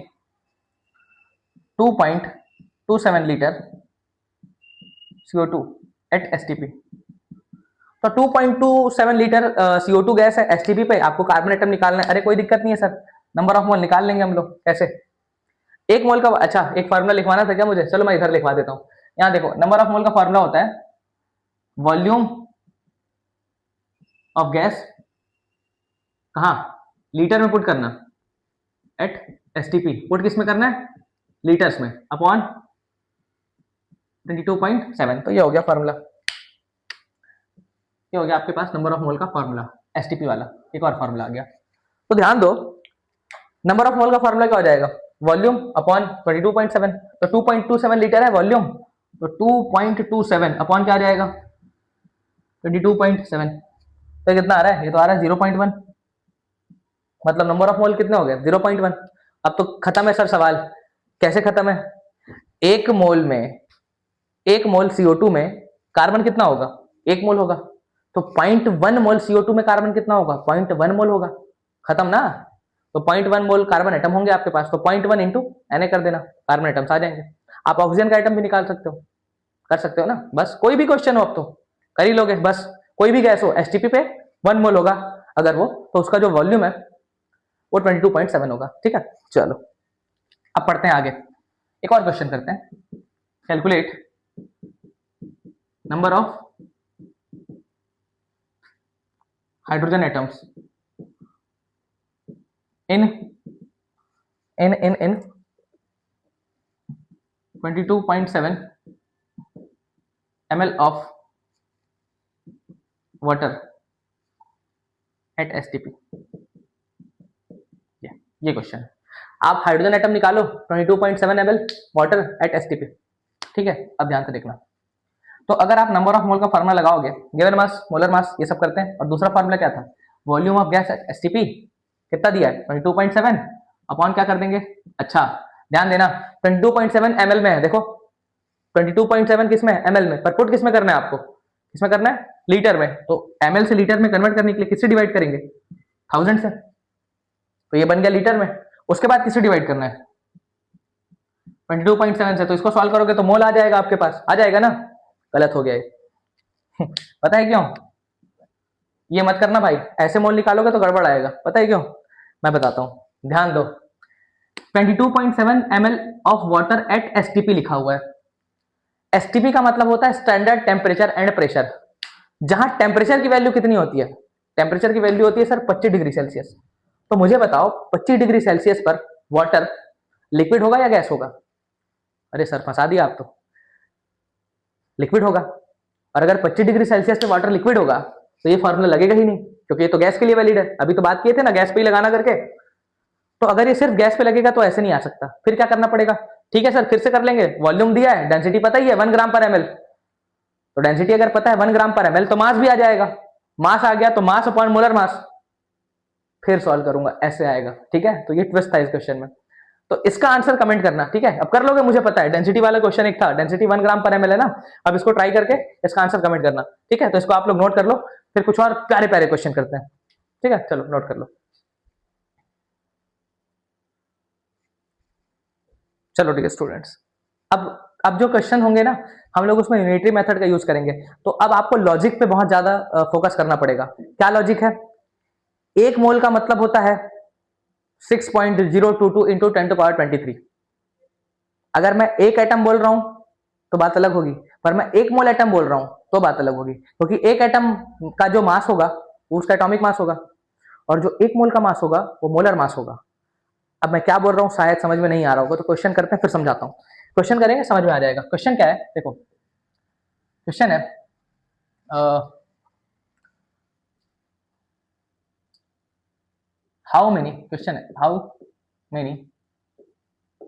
2.27 litre CO2 at STP. तो 2.27 लीटर CO2 गैस है एसटीपी पे, आपको कार्बन एटम निकालना है। अरे कोई दिक्कत नहीं है सर, नंबर ऑफ मोल निकाल लेंगे हम लोग। कैसे, एक मोल का, अच्छा एक फार्मूला लिखवाना था क्या मुझे, चलो मैं इधर लिखवा देता हूँ। यहाँ देखो, नंबर ऑफ मोल का फार्मूला होता है वॉल्यूम ऑफ गैस, कहाँ, लीटर में पुट करना, एट एसटीपी, पुट किस में करना है, लीटर्स में, अपॉन 22.7। तो ये हो गया फार्मूला, ये हो गया आपके पास नंबर ऑफ मोल का फार्मूला, एसटीपी वाला। एक और फार्मूला आ गया, तो ध्यान दो, नंबर ऑफ मोल का फार्मूला क्या हो जाएगा, वॉल्यूम अपॉन 22.7। तो 2.27 लीटर है वॉल्यूम, तो 2.27 अपॉन क्या आ जाएगा 22.7। तो कितना आ रहा है, ये तो आ रहा है 0.1, मतलब नंबर ऑफ मोल कितने हो गए 0.1। अब तो खत्म है सर सवाल। कैसे खत्म है, एक मोल में, एक मोल CO2 में कार्बन कितना होगा, एक मोल होगा, तो 0.1 मोल CO2 में कार्बन कितना होगा 0.1 मोल होगा, खत्म ना। तो 0.1 मोल कार्बन एटम होंगे आपके पास, तो 0.1 इंटू Na कर देना, कार्बन एटम्स आ जाएंगे। आप ऑक्सीजन का एटम भी निकाल सकते हो, कर सकते हो ना, बस कोई भी क्वेश्चन हो अब तो कर ही लोगे। बस कोई भी गैस हो एसटीपी पे 1 मोल होगा अगर वो, तो उसका जो वॉल्यूम है वो 22.7 होगा। ठीक है, चलो अब पढ़ते हैं आगे, एक और क्वेश्चन करते हैं। Calculate number of hydrogen atoms in 22.7 ml of water at STP। ये क्वेश्चन, आप हाइड्रोजन एटम निकालो 22.7 ml वाटर एट एसटीपी। ठीक है, अब ध्यान से देखना, तो अगर आप नंबर ऑफ मोल का फार्मूला लगाओगे, गिवन मास, मोलर मास, ये सब करते हैं, और दूसरा फार्मूला क्या था, volume of gas at STP, कितना दिया है 22.7 अपॉन क्या कर देंगे। अच्छा ध्यान देना, 22.7 ml में है, देखो 22.7 किस में है, ml में, पर पुट किस में करना है आपको, किसमें करना है, लीटर में। तो ml से लीटर में कन्वर्ट करने के लिए किससे डिवाइड करेंगे, 1000 से, तो ये बन गया लीटर में। उसके बाद किससे डिवाइड करना है 22.7 से, तो इसको सॉल्व करोगे तो मोल आ जाएगा आपके पास, आ जाएगा ना, गलत हो गया ये पता है क्यों, ये मत करना भाई, ऐसे मोल निकालोगे तो गड़बड़ आएगा, पता है क्यों, मैं बताता हूं, ध्यान दो। 22.7 ml of water at STP लिखा हुआ है, एसटीपी का मतलब होता है स्टैंडर्ड टेम्परेचर एंड प्रेशर, जहां टेम्परेचर की वैल्यू कितनी होती है, टेम्परेचर की वैल्यू होती है सर 25 डिग्री सेल्सियस। तो मुझे बताओ 25 डिग्री सेल्सियस पर वाटर लिक्विड होगा या गैस होगा, अरे सर फंसा दिया आप तो, लिक्विड होगा। और अगर 25 डिग्री सेल्सियस पे वाटर लिक्विड होगा तो ये फॉर्मूला लगेगा ही नहीं, क्योंकि ये तो गैस के लिए वैलिड है। अभी तो बात किए थे ना गैस पे ही लगाना करके। तो अगर ये सिर्फ गैस पे लगेगा तो ऐसे नहीं आ सकता, फिर क्या करना पड़ेगा? ठीक है सर, फिर से कर लेंगे। वॉल्यूम दिया है, डेंसिटी पता ही है 1 ग्राम पर एमएल, तो डेंसिटी अगर पता है 1 ग्राम पर एमएल तो मास भी आ जाएगा। मास आ गया तो मास अपॉन मोलर मास, फिर सॉल्व करूंगा ऐसे आएगा। ठीक है, तो ये ट्विस्ट था इस क्वेश्चन में। तो इसका आंसर कमेंट करना, ठीक है? अब कर लोगे, मुझे पता है डेंसिटी वाला क्वेश्चन एक था, डेंसिटी 1 ग्राम पर एमएल है ना। अब इसको ट्राई करके इसका आंसर कमेंट करना, ठीक है? तो इसको आप लोग नोट कर लो, फिर कुछ और प्यारे प्यारे क्वेश्चन करते हैं। ठीक है, चलो नोट कर लो। चलो ठीक है स्टूडेंट्स, अब जो क्वेश्चन होंगे ना, हम लोग उसमें यूनिटरी मेथड का यूज करेंगे। तो अब आपको लॉजिक पे बहुत ज्यादा फोकस करना पड़ेगा। क्या लॉजिक है? एक मोल का मतलब होता है 6.022 इंटू 10⁻23। अगर मैं एक एटम बोल रहा हूं तो बात अलग होगी, पर मैं एक मोल एटम बोल रहा हूं तो बात अलग होगी, क्योंकि एक एटम का जो मास होगा वो उसका एटॉमिक मास होगा, और जो एक मोल का मास होगा वो मोलर मास होगा। अब मैं क्या बोल रहा हूं शायद समझ में नहीं आ रहा होगा, तो क्वेश्चन करते हैं फिर समझाता हूं। क्वेश्चन करेंगे समझ में आ जाएगा। क्वेश्चन क्या है देखो, क्वेश्चन है हाउ मेनी, क्वेश्चन है how many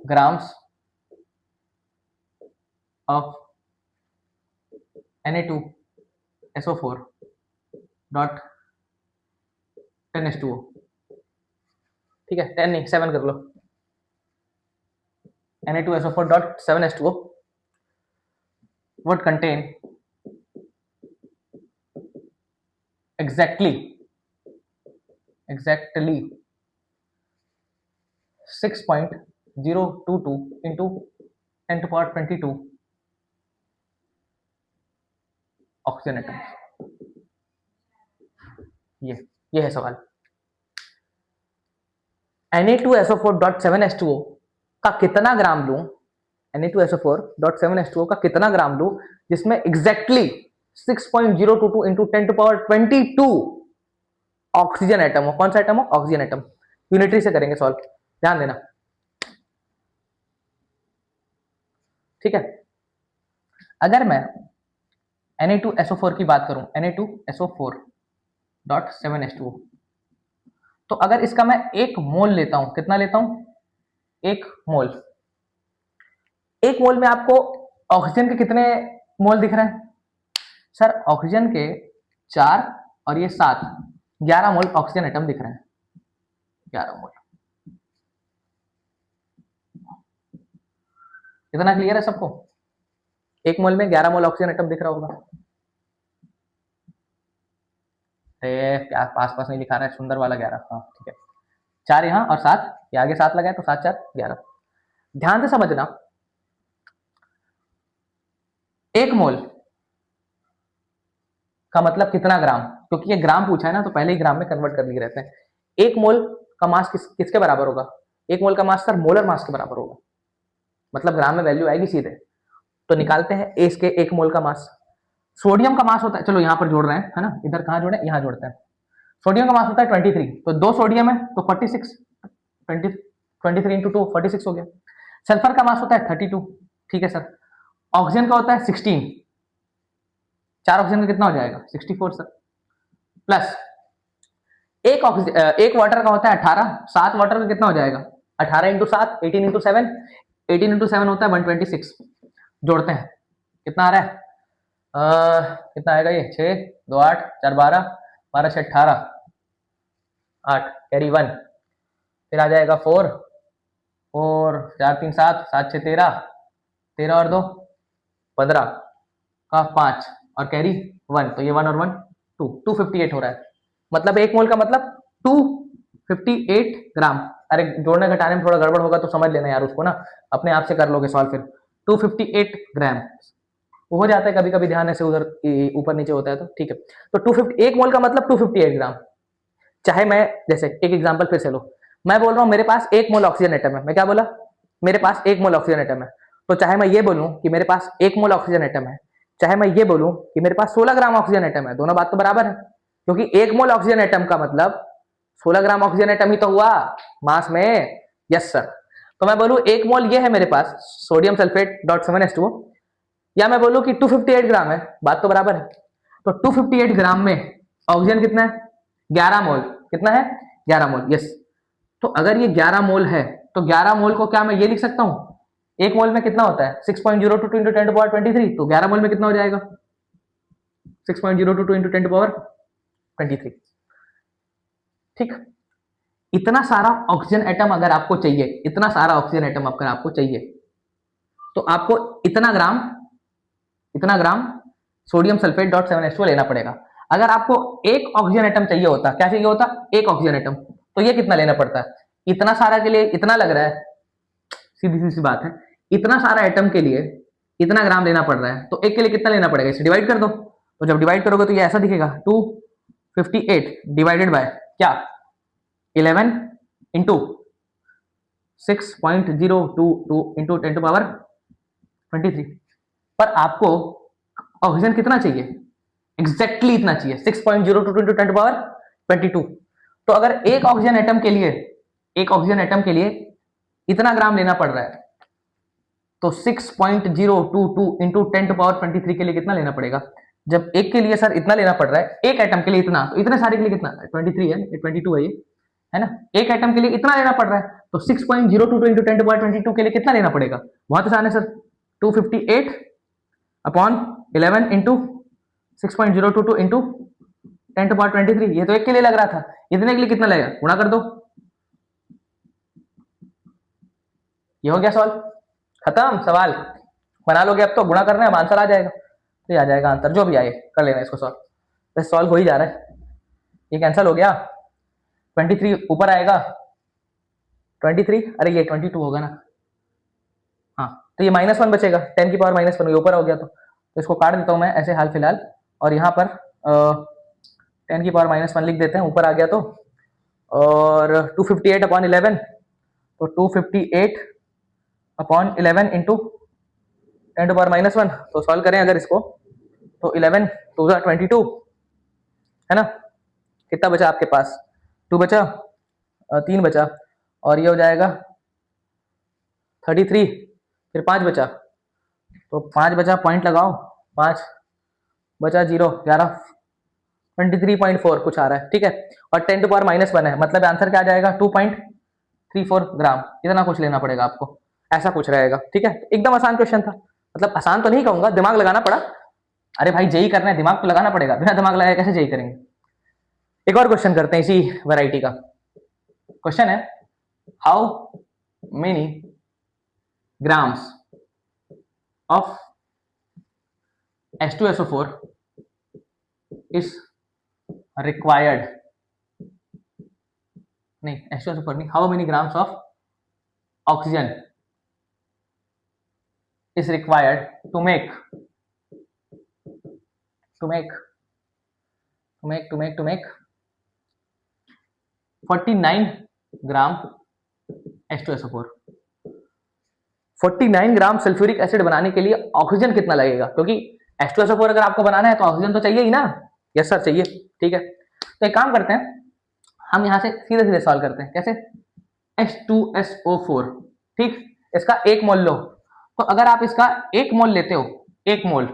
grams of Na2SO4 dot 10H2O। ठीक है, 10 नहीं 7 कर लो। Na2SO4 dot 7H2O would contain exactly 6.022 into 10⁻22 oxygen atoms. ये है सवाल। Na2SO4.7H2O का कितना ग्राम लूं, Na2SO4.7H2O का कितना ग्राम लूं जिसमें एग्जैक्टली 6.022 इंटू 10⁻22 ऑक्सीजन एटम हो। कौन सा एटम हो? Oxygen atom. यूनिटरी से करेंगे सॉल्व, ध्यान देना। ठीक है, अगर मैं Na2SO4 की बात करूं, Na2SO4.7H2O, तो अगर इसका मैं एक मोल लेता हूं, कितना लेता हूं? एक मोल। एक मोल में आपको ऑक्सीजन के कितने मोल दिख रहे हैं? सर ऑक्सीजन के 4 और ये 7, 11 मोल ऑक्सीजन एटम दिख रहे हैं। 11 मोल, इतना क्लियर है सबको? एक मोल में 11 मोल ऑक्सीजन एटम दिख रहा होगा। क्या पास पास नहीं लिखा रहा है, सुंदर वाला 11। हाँ ठीक है, 4 यहाँ और 7 ये आगे, 7 लगाए तो 7 4 11। ध्यान से समझना, एक मोल का मतलब कितना ग्राम, क्योंकि ये ग्राम पूछा है ना तो पहले ही ग्राम में कन्वर्ट कर लिए रहते हैं। एक मोल का मास किसके बराबर होगा? एक मोल का मास सर मोलर मास के बराबर होगा, मतलब ग्राम में वैल्यू आएगी सीधे। तो निकालते हैं एस के एक मोल का मास। सोडियम का मास होता है, चलो यहाँ पर जोड़ रहे हैं, है ना, इधर कहाँ जोड़े, यहाँ जोड़ते हैं। सोडियम का मास होता है 23, तो 2 सोडियम है तो 46, 23 इंटू 2 46 हो गया। सल्फर का मास होता है 32, ठीक है सर। ऑक्सीजन का होता है 16, 4 ऑक्सीजन का कितना हो जाएगा? 64 सर। प्लस एक ऑक्सीजन, एक वाटर का होता है 18, 7 वाटर का कितना हो जाएगा? 18 इंटू 7 18 इंटू 7, 18 इंटू 7 होता है 126। जोड़ते हैं, कितना आ रहा है? कितना आएगा ये? 6 2 8 4 12, 12 से 18, 8 कैरी 1, फिर आ जाएगा 4 4 4 3 7, 7 6 13, 13 और 2 15 का 5 और कैरी 1, तो ये 1 और 1 2, 258 हो रहा है। मतलब एक मोल का मतलब 258 ग्राम। अरे जोड़ने घटाने में थोड़ा गड़बड़ होगा तो समझ लेना यार उसको ना, अपने आप से कर लोगे सॉल्व फिर। 258 ग्राम वो हो जाता है कभी कभी, ध्यान ऐसे उधर ऊपर नीचे होता है तो ठीक है। तो 250, एक मोल का मतलब 258 ग्राम। चाहे मैं, जैसे एक एग्जांपल फिर से लो, मैं बोल रहा हूं मेरे पास एक मोल ऑक्सीजन एटम है। मैं क्या बोला? मेरे पास एक मोल ऑक्सीजन एटम है। तो चाहे मैं ये बोलूं कि मेरे पास एक मोल ऑक्सीजन एटम है, चाहे मैं ये बोलूं कि मेरे पास 16 ग्राम ऑक्सीजन एटम है, दोनों बात तो बराबर है, क्योंकि एक मोल ऑक्सीजन एटम का मतलब 16 ग्राम ऑक्सीजन एटम ही तो हुआ मास में। Yes sir. तो मैं बोलूं एक मोल ये है मेरे पास सोडियम सल्फेट .7H2O, या मैं बोलूं कि 258 ग्राम है, बात तो बराबर है। तो 258 ग्राम में ऑक्सीजन कितना है? 11 मोल। कितना है? 11 मोल, यस। तो अगर ये 11 मोल है तो 11 मोल को क्या मैं ये लिख सकता हूं, एक मोल में कितना होता है 6.02 इंटू 10⁻23, तो 11 मोल में कितना हो जाएगा 6.022 इंटू 10⁻23। ठीक, इतना सारा ऑक्सीजन एटम अगर आपको चाहिए, इतना सारा ऑक्सीजन एटम अगर आपको चाहिए, तो आपको इतना gram sodium sulphate dot 7H2 लेना पड़ेगा। अगर आपको एक ऑक्सीजन एटम चाहिए होता, क्या चाहिए होता, एक ऑक्सीजन एटम, तो ये कितना लेना पड़ता है? इतना सारा के लिए इतना लग रहा है, सीधी सी बात है, इतना सारा एटम के लिए इतना ग्राम लेना पड़ रहा है, तो एक के लिए कितना लेना पड़ेगा, इसे डिवाइड कर दो। तो जब डिवाइड करोगे तो ये ऐसा दिखेगा, 258 डिवाइडेड बाय क्या, 11 इंटू 6.022 इंटू 10⁻23। पर आपको ऑक्सीजन कितना चाहिए, एग्जैक्टली इतना चाहिए, 6.022 इंटू 10⁻22। तो अगर एक ऑक्सीजन एटम के लिए इतना ग्राम लेना पड़ रहा है, तो 6.022 इंटू 10⁻23 के लिए कितना लेना पड़ेगा? जब एक के लिए सर इतना लेना पड़ रहा है, एक एटम के लिए इतना, तो इतने सारे के लिए कितना, 23 है, 22 है ये, है ना, एक एटम के लिए इतना लेना पड़ रहा है, तो 6.022 इंटू 10⁻22 के लिए कितना लेना पड़ेगा? बहुत आसान है सर, 258 अपॉन 11 इंटू 6.022 इंटू 10⁻23। ये तो एक के लिए लग रहा था, इतने के लिए कितना लगेगा, गुणा कर दो, ये हो गया सॉल्व, खत्म सवाल। बना लोगे अब तो, गुणा करना है, अब आंसर आ जाएगा, तो आ जाएगा आंसर, जो भी आए कर लेना इसको सॉल्व। बस सॉल्व हो ही जा रहा है, ये कैंसिल हो गया, 23 ऊपर आएगा, 23, अरे ये 22 होगा ना, हाँ, तो ये -1 बचेगा, 10 की पावर -1 ये ऊपर हो गया, तो इसको काट देता हूँ मैं ऐसे हाल फिलहाल, और यहाँ पर 10 की पावर -1 लिख देते हैं, ऊपर आ गया तो, और 258 अपॉन 11, तो 258 अपॉन 11 इंटू 10⁻⁻1, तो सॉल्व करें अगर इसको, तो 11 2 22 है ना, कितना बचा आपके पास, 2 बचा, 3 बचा, और ये हो जाएगा 33, फिर 5 बचा, तो 5 बचा, पॉइंट लगाओ, 5 बचा 0, 11, 23.4 कुछ आ रहा है, ठीक है, और 10⁻⁻1 है, मतलब आंसर क्या आ जाएगा, 2.34 ग्राम, इतना कुछ लेना पड़ेगा आपको, ऐसा कुछ रहेगा, ठीक है। एकदम आसान क्वेश्चन था, मतलब आसान तो नहीं कहूंगा, दिमाग लगाना पड़ा, अरे भाई जेई करना है, दिमाग तो लगाना पड़ेगा, बिना दिमाग लगाए कैसे जेई करेंगे। एक और क्वेश्चन करते हैं इसी वैरायटी का, क्वेश्चन है, how many grams of H2SO4 is required, नहीं H2SO4 नहीं, how many grams of oxygen is required to make 49 gram H2SO4। 49 gram sulphuric acid बनाने के लिए ऑक्सीजन कितना लगेगा, क्योंकि H2SO4 अगर आपको बनाना है तो ऑक्सीजन तो चाहिए ही ना, यस सर चाहिए, ठीक है। तो एक काम करते हैं, हम यहां से सीधे सीधे सॉल्व करते हैं, कैसे, H2SO4, ठीक, इसका 1 मोल लो, तो अगर आप इसका 1 मोल लेते हो, 1 मोल,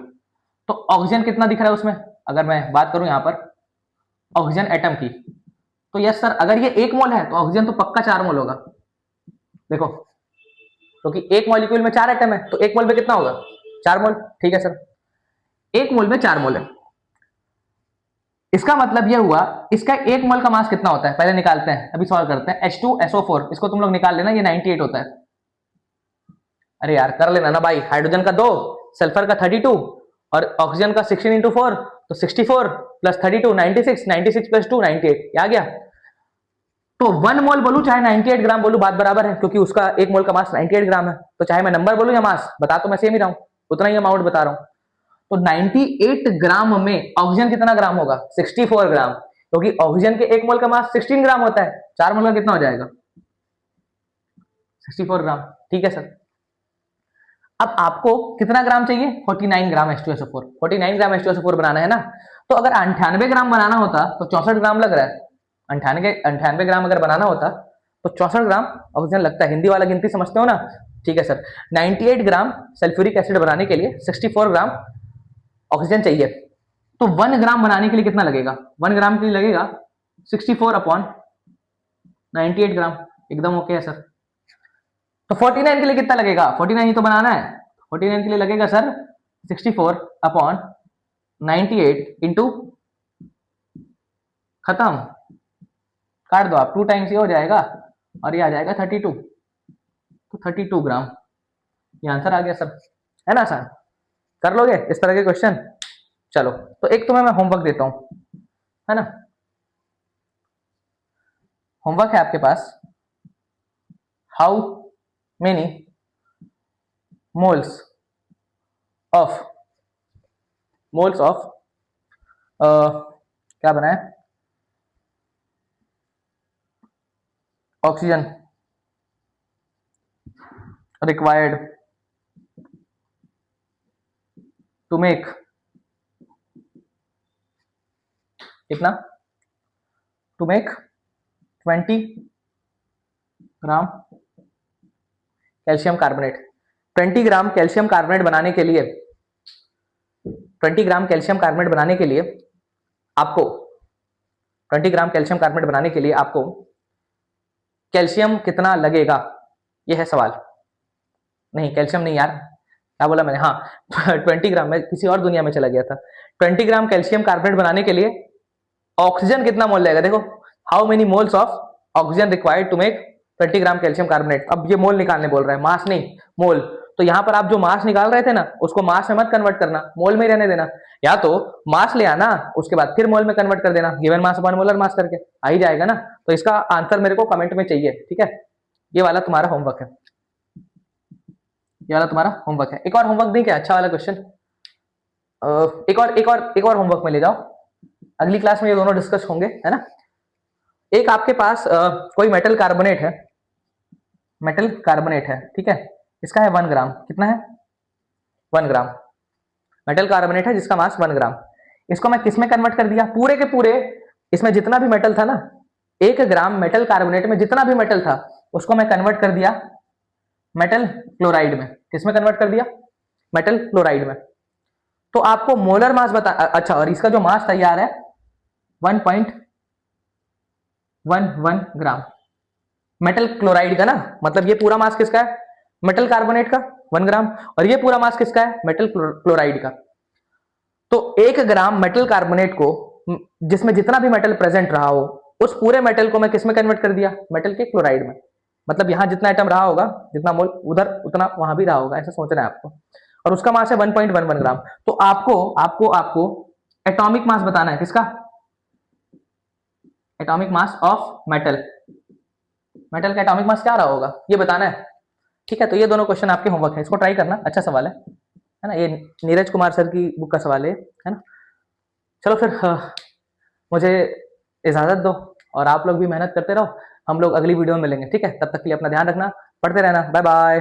तो ऑक्सीजन कितना दिख रहा है उसमें, अगर मैं बात करूं यहां पर ऑक्सीजन एटम की, तो यस सर अगर ये 1 मोल है तो ऑक्सीजन तो पक्का 4 मोल होगा, देखो, क्योंकि तो 1 मॉलिक्यूल में 4 एटम है, तो 1 मोल में कितना होगा, 4 मोल, ठीक है सर, 1 मोल में 4 मोल है, इसका मतलब यह हुआ, इसका 1 मोल का मास कितना होता है, पहले निकालते हैं, अभी सॉल्व करते हैं। H2SO4 इसको तुम लोग निकाल लेना, ये 98 होता है, अरे यार कर लेना ना भाई, हाइड्रोजन का 2, सल्फर का 32 और ऑक्सीजन का 16 इंटू 4, तो 64 प्लस 32 96, 96 प्लस 2 98, ये आ गया। तो 1 मोल बोलूं चाहे 98 ग्राम बोलूं, बात बराबर है, क्योंकि उसका 1 मोल का मास 98 ग्राम है, तो चाहे मैं नंबर बोलूं या मास, बता तो मैं सेम ही रहा हूं, उतना ही अमाउंट बता रहा हूं। तो 98 ग्राम में ऑक्सीजन कितना ग्राम होगा, 64 ग्राम, क्योंकि ऑक्सीजन के 1 मोल का मास 16 ग्राम होता है, 4 मोल का कितना हो जाएगा, 64 ग्राम, ठीक है सर। अब आपको कितना ग्राम चाहिए, 49 ग्राम H2SO4, 49 ग्राम H2SO4 बनाना है ना, तो अगर 98 ग्राम बनाना होता तो 64 ग्राम लग रहा है, 98 ग्राम अगर बनाना होता तो 64 ग्राम ऑक्सीजन लगता है, हिंदी वाला गिनती समझते हो ना, ठीक है सर, 98 ग्राम सल्फ्यूरिक एसिड बनाने के लिए 64 ग्राम ऑक्सीजन चाहिए। तो 1 ग्राम बनाने के लिए कितना लगेगा? 1 ग्राम के लिए लगेगा 64 अपॉन 98 ग्राम। एकदम ओके है सर। तो 49 के लिए कितना लगेगा? 49 ही तो बनाना है। 49 के लिए लगेगा सर 64 अपॉन 98 इंटू, खत्म, काट दो आप, 2 टाइम्स ये हो जाएगा और ये आ जाएगा 32। तो 32 ग्राम, ये आंसर आ गया सर, है ना सर? कर लोगे इस तरह के क्वेश्चन? चलो, तो एक तुम्हें मैं होमवर्क देता हूं, है ना? होमवर्क है आपके पास, हाउ मेनी मोल्स ऑफ क्या बनाए, ऑक्सीजन रिक्वायर्ड टू मेक, कितना, to make 20 gram calcium carbonate. 20 gram calcium carbonate बनाने के लिए, 20 ग्राम कैल्शियम कार्बोनेट बनाने के लिए आपको, 20 ग्राम कैल्शियम कार्बोनेट बनाने के लिए आपको कैल्शियम कितना लगेगा, यह है सवाल। नहीं कैल्शियम नहीं यार, क्या बोला मैंने, हाँ 20 ग्राम, में किसी और दुनिया में चला गया था। 20 ग्राम कैल्शियम कार्बोनेट बनाने के लिए ऑक्सीजन कितना मोल लगेगा? देखो, how many moles of oxygen required to make 20 gram calcium carbonate. अब ये मोल निकालने बोल रहा है, मास नहीं, मोल। तो यहां पर आप जो मास निकाल रहे थे ना, उसको मास में मत कन्वर्ट करना, मोल में रहने देना। या तो मास ले आना, उसके बाद फिर मोल में कन्वर्ट कर देना, given mass upon molar mass करके, आ ही जाएगा ना। तो इसका आंसर मेरे को कमेंट में चाहिए, ठीक है? ये वाला तुम्हारा होमवर्क है, ये वाला तुम्हारा होमवर्क है। एक और होमवर्क दें क्या, अच्छा वाला क्वेश्चन? एक और होमवर्क में ले जाओ, अगली क्लास में ये दोनों डिस्कस होंगे, है ना? एक आपके पास कोई मेटल कार्बोनेट है, मेटल कार्बोनेट है, ठीक है? इसका है 1 ग्राम, कितना है? 1 ग्राम मेटल कार्बोनेट है जिसका मास 1 ग्राम। इसको मैं किस में कन्वर्ट कर दिया? पूरे के पूरे, इसमें जितना भी मेटल था ना, 1 ग्राम मेटल कार्बोनेट में जितना भी मेटल था उसको मैं कन्वर्ट कर दिया मेटल क्लोराइड में। किसमें कन्वर्ट कर दिया? मेटल क्लोराइड में। तो आपको मोलर मास बता, अच्छा, और इसका जो मास तैयार है 1.11 ग्राम मेटल क्लोराइड का ना, मतलब ये पूरा मास किसका है? मेटल कार्बोनेट का 1 ग्राम, और ये पूरा मास किसका है? मेटल क्लोराइड का। तो 1 ग्राम मेटल कार्बोनेट को, जिसमें जितना भी मेटल प्रेजेंट रहा हो, उस पूरे मेटल को मैं किसमें कन्वर्ट कर दिया? मेटल के क्लोराइड में। मतलब यहां जितना एटम रहा होगा, जितना मोल उधर उतना वहां भी रहा होगा, ऐसा सोचना है आपको। और उसका मास है 1.11 ग्राम। तो आपको आपको आपको एटॉमिक मास बताना है, किसका? Atomic mass of metal. Metal का एटॉमिक मास क्या रहा होगा ये बताना है, ठीक है? तो ये दोनों क्वेश्चन आपके होमवर्क है, इसको ट्राई करना, अच्छा सवाल है ना? ये नीरज कुमार सर की बुक का सवाल है ना? चलो फिर मुझे इजाजत दो, और आप लोग भी मेहनत करते रहो। हम लोग अगली वीडियो में मिलेंगे, ठीक है? तब तक के लिए अपना ध्यान रखना, पढ़ते रहना, बाय बाय।